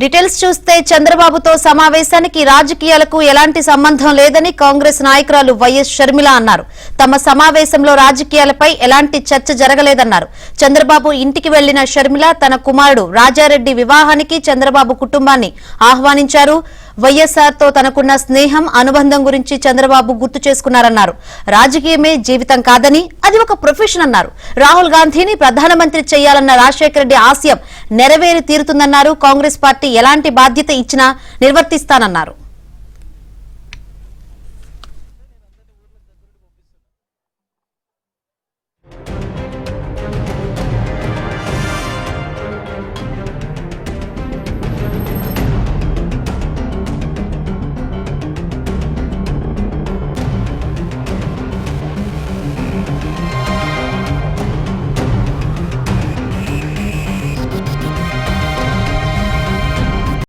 Details చూస్తే చంద్రబాబుతో సమావేశానికి రాజకీయాలకు ఎలాంటి సంబంధం లేదని కాంగ్రెస్ నాయకురాలు వైఎస్ షర్మిల అన్నారు. తమ సమావేశంలో రాజకీయాలపై ఎలాంటి చర్చ జరగలేదన్నారు. చంద్రబాబు ఇంటికి వెళ్లిన షర్మిల తన కుమారుడు రాజారెడ్డి వివాహానికి చంద్రబాబు కుటుంబాన్ని ఆహ్వానించారు. వైఎస్ఆర్ తో తనకున్న స్నేహం అనుబంధం గురించి చంద్రబాబు గుర్తు చేసుకున్నారన్నారు. రాజకీయమే జీవితం కాదని అది ఒక ప్రొఫెషన్ అన్నారు. రాహుల్ గాంధీని ప్రధానమంత్రి చేయాలన్న రాజశేఖర రెడ్డి ఆశయం నెరవేరి తీరుతుందన్నారు. కాంగ్రెస్ పార్టీ ఎలాంటి బాధ్యత ఇచ్చినా నిర్వర్తిస్తానన్నారు.